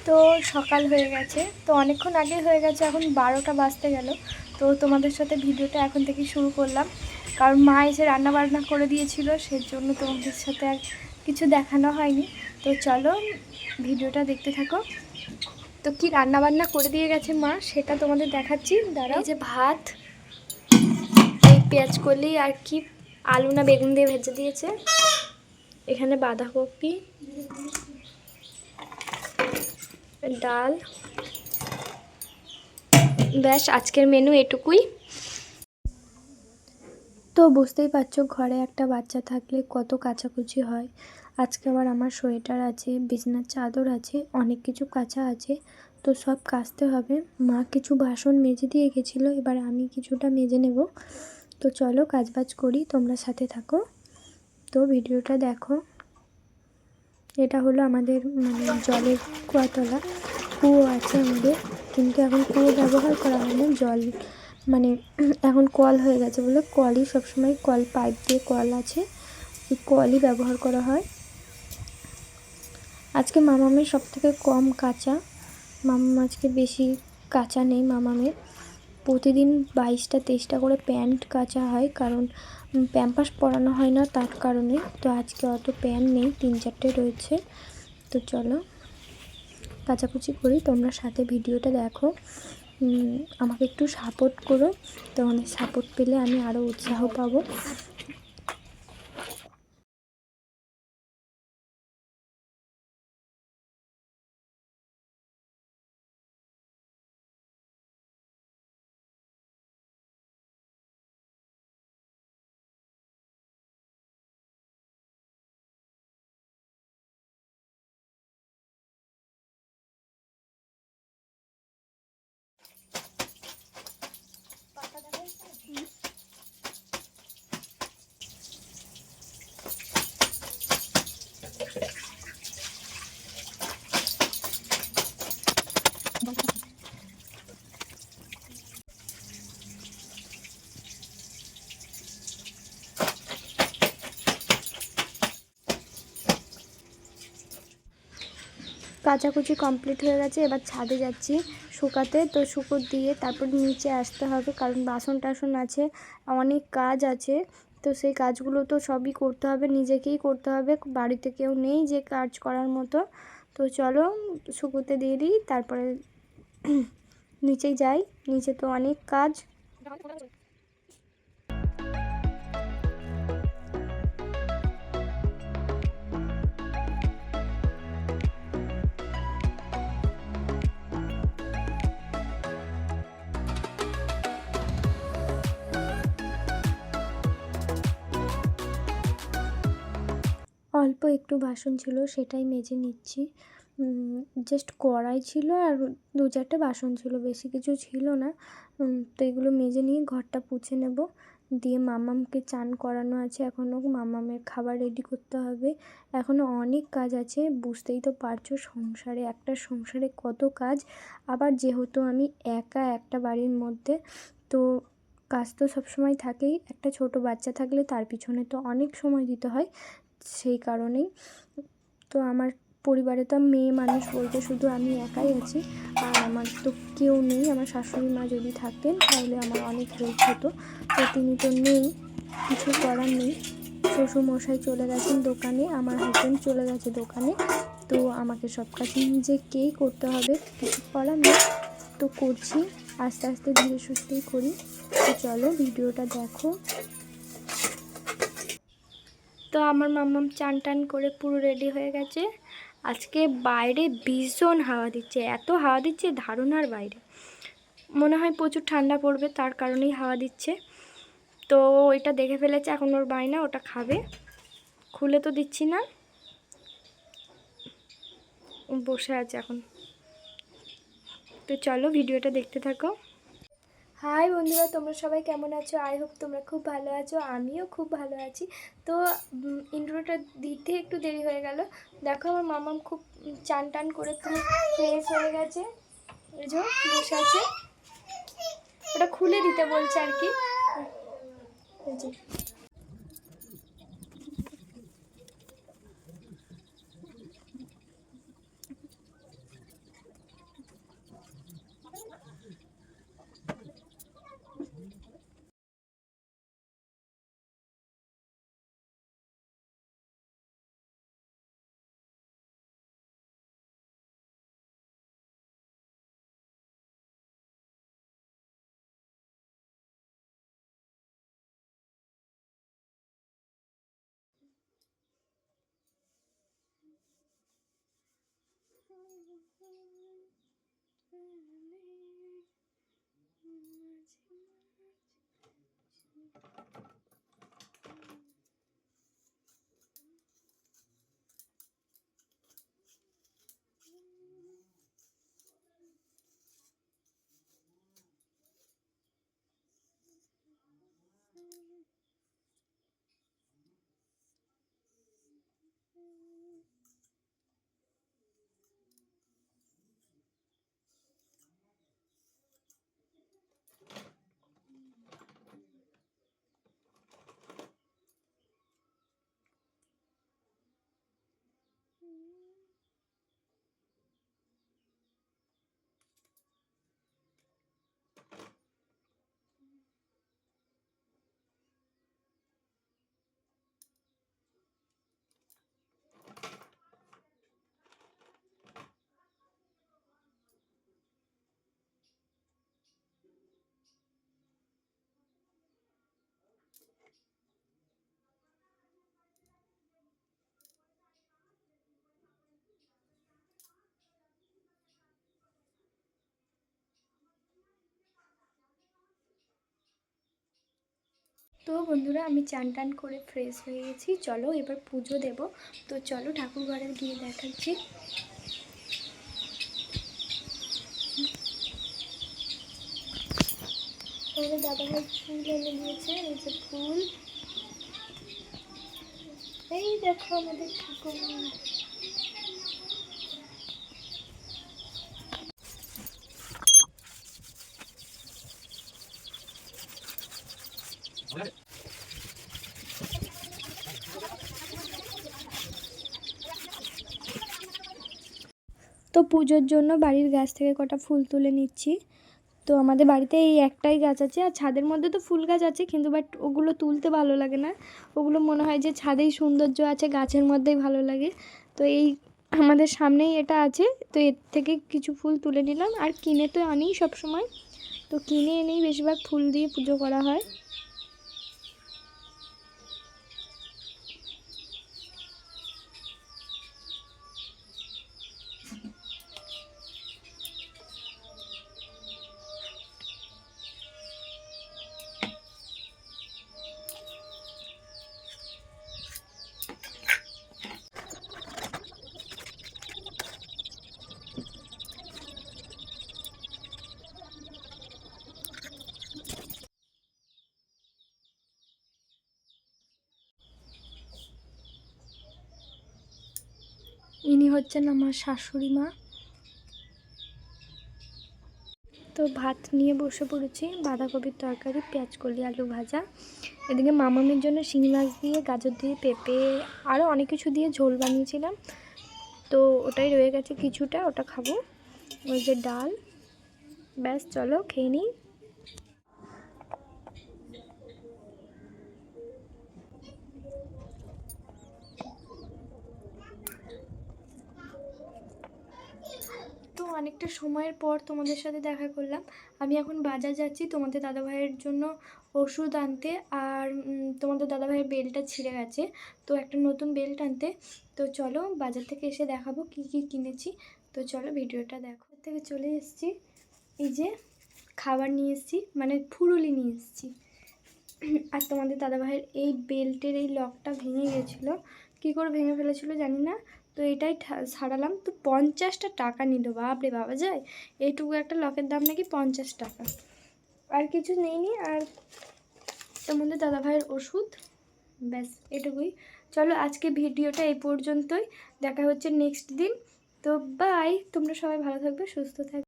তো সকাল হয়ে গেছে, তো অনেকক্ষণ আগে হয়ে গেছে, এখন 12টা বাজতে গেল। তো তোমাদের সাথে ভিডিওটা এখন থেকে শুরু করলাম, কারণ মা এসে রান্না বান্না করে দিয়েছিল, সেজন্য তোমাদের সাথে আর কিছু দেখানো হয়নি। তো চলো ভিডিওটা দেখতে থাকো। তো কি রান্না বান্না করে দিয়ে গেছে মা সেটা তোমাদের দেখাচ্ছি, দাঁড়াও। এই যে ভাত, এই পেঁয়াজ কলি আর কি আলু না বেগুন দিয়ে ভেজে দিয়েছে, এখানে বাঁধাকপি, ডাল, ব্যাস আজকের মেনু এটুকুই। তো বুঝতেই পারছো ঘরে একটা বাচ্চা থাকলে কত কাচাকুচি হয়। আজকে আবার আমার সোয়েটার আছে, বিছানার চাদর আছে, অনেক কিছু কাচা আছে, তো সব কাচতে হবে। মা কিছু বাসন মেজে দিয়ে গেছিলো, এবার আমি কিছুটা মেজে নেব। তো চলো কাজবাজ করি, তোমরা সাথে থাকো। তো ভিডিওটা দেখো। এটা হলো আমাদের জলের কুয়াতলা, কুয়ো আছে আমাদের, কিন্তু এখন কুয়ো ব্যবহার করা হয় না, জল এখন কল হয়ে গেছে বলে কলই সবসময়, কল পাইপ দিয়ে কল আছে, ওই কলই ব্যবহার করা হয়। আজকে মামামের সব থেকে কম কাচা, মামাম আজকে বেশি কাচা নেই। মামামের প্রতিদিন 22টা 23টা করে প্যান্ট কাচা হয়, কারণ প্যাম্পাস পরানো হয় না তার কারণে। তো আজকে অত প্যান্ট নেই, 3-4টে রয়েছে। তো চলো কাচাকুচি করি, তোমরা সাথে ভিডিওটা দেখো, আমাকে একটু সাপোর্ট করো। তোমাদের সাপোর্ট পেলে আমি আরও উৎসাহ পাবো। কাচাকুচি কমপ্লিট হয়ে গেছে, এবার ছাদে যাচ্ছি শুকাতে। তো শুকো দিয়ে তারপর নিচে আসতে হবে, কারণ বাসন টাসন আছে, অনেক কাজ আছে। তো সেই কাজগুলো তো সবই করতে হবে, নিজেকেই করতে হবে, বাড়িতে কেউ নেই যে কাজ করার মতো। তো চলো শুকোতে দিয়ে দিই, তারপরে নিচেই যাই, নিচে তো অনেক কাজ। অল্প একটু বাসন ছিল, সেটাই মেজে নিচ্ছি। জাস্ট কড়াই ছিল আর 2-4টে বাসন ছিল, বেশি কিছু ছিল না। তো এগুলো মেজে নিয়ে ঘরটা পুছে নেব, দিয়ে মামামকে চান করানো আছে এখনও, মামামের খাবার রেডি করতে হবে, এখনও অনেক কাজ আছে। বুঝতেই তো পারছো সংসারে, একটা সংসারে কত কাজ। আবার যেহেতু আমি একা একটা বাড়ির মধ্যে, তো কাজ তো সবসময় থাকেই। একটা ছোট বাচ্চা থাকলে তার পিছনে তো অনেক সময় দিতে হয়, সেই কারণেই। তো আমার পরিবারে তো মেয়ে মানুষ বলতে শুধু আমি একাই আছি, আর আমার তো কেউ নেই। আমার শাশুড়ি মা যদি থাকতেন তাহলে আমার অনেক হেল্প হতো, তো তিনি তো নেই, কিছু করার নেই। শ্বশুরমশাই চলে গেছেন দোকানে, আমার হাজব্যান্ড চলে গেছে দোকানে, তো আমাকে সব কাজ নিজেকেই করতে হবে, কিছু করার নেই। তো করছি, আস্তে আস্তে ধীরে সুস্থেই করি। তো চলো ভিডিওটা দেখো। তো আমার মাম্মাম চান টান করে পুরো রেডি হয়ে গেছে। আজকে বাইরে ভীষণ হাওয়া দিচ্ছে, এত হাওয়া দিচ্ছে ধারণার বাইরে, মনে হয় প্রচুর ঠান্ডা পড়বে, তার কারণেই হাওয়া দিচ্ছে। তো এটা দেখে ফেলেছে, এখন ওর বায়না ওটা খাবে, খুলে তো দিচ্ছি না, বসে আছে এখন। তো চলো ভিডিওটা দেখতে থাকো। হাই বন্ধুরা, তোমরা সবাই কেমন আছো? আই হোপ তোমরা খুব ভালো আছো, আমিও খুব ভালো আছি। তো ইন্ট্রোটা দিতে একটু দেরি হয়ে গেল। দেখো আমার মামাম খুব চান টান করে পুরো ফ্রেশ হয়ে গেছে, এই যে বসে আছে, ওটা খুলে দিতে বলছে আর কি। এই যে তো বন্ধুরা আমি চান টান করে ফ্রেশ হয়ে গেছি, চলো এবার পুজো দেব। তো চলো ঠাকুর ঘরে গিয়ে দেখাচ্ছি। আমাদের দাদাভাই ফুল এনে দিয়েছে, এই যে ফুল, এই দেখো আমাদের ঠাকুর। তো পুজোর জন্য বাড়ির গাছ থেকে কটা ফুল তুলে নিচ্ছি। তো আমাদের বাড়িতে এই একটাই গাছ আছে, আর ছাদের মধ্যে তো ফুল গাছ আছে, কিন্তু বাট ওগুলো তুলতে ভালো লাগে না। ওগুলো মনে হয় যে ছাদেই সৌন্দর্য আছে, গাছের মধ্যেই ভালো লাগে। তো এই আমাদের সামনেই এটা আছে, তো এর থেকে কিছু ফুল তুলে নিলাম। আর কিনে তো আনি সব সময়, তো কিনে এনেই বেশিরভাগ ফুল দিয়ে পুজো করা হয়। ইনি হচ্ছেন আমার শাশুড়ি মা। তো ভাত নিয়ে বসে পড়েছি, বাঁধাকপির তরকারি, পেঁয়াজকলি, আলু ভাজা। এদিকে মামামের জন্য শিঙি মাছ দিয়ে, গাজর দিয়ে, পেঁপে, আরও অনেক কিছু দিয়ে ঝোল বানিয়েছিলাম। তো ওটাই রয়ে গেছে কিছুটা, ওটা খাবো। ওই যে ডাল, ব্যাস চলো খেয়ে নিই। তো অনেকটা সময়ের পর তোমাদের সাথে দেখা করলাম। আমি এখন বাজার যাচ্ছি তোমাদের দাদাভাইয়ের জন্য ওষুধ আনতে, আর তোমাদের দাদাভাইয়ের বেল্টটা ছিঁড়ে গেছে, তো একটা নতুন বেল্ট আনতে। তো চলো বাজার থেকে এসে দেখাবো কি কি কিনেছি। তো চলো ভিডিওটা দেখো। থেকে চলে এসেছি, এই যে খাবার নিয়ে এসেছি, মানে ফুরুলি নিয়ে এসেছি। আর তোমাদের দাদাভাইয়ের এই বেল্টের এই লকটা ভেঙে গেছিলো, কী করে ভেঙে ফেলেছিল জানি না। তো এটাই সারালাম। তো 50টা টাকা নিল, বাপরে বাবা যায়, এইটুকু একটা লকের দাম নাকি 50 টাকা। আর কিছু নেইনি। আর তোমাদের দাদাভাইয়ের ওষুধ, ব্যাস এটুকুই। চলো আজকে ভিডিওটা এই পর্যন্তই, দেখা হচ্ছে নেক্সট দিন। তো বাই, তোমরা সবাই ভালো থাকবে, সুস্থ থাকবে।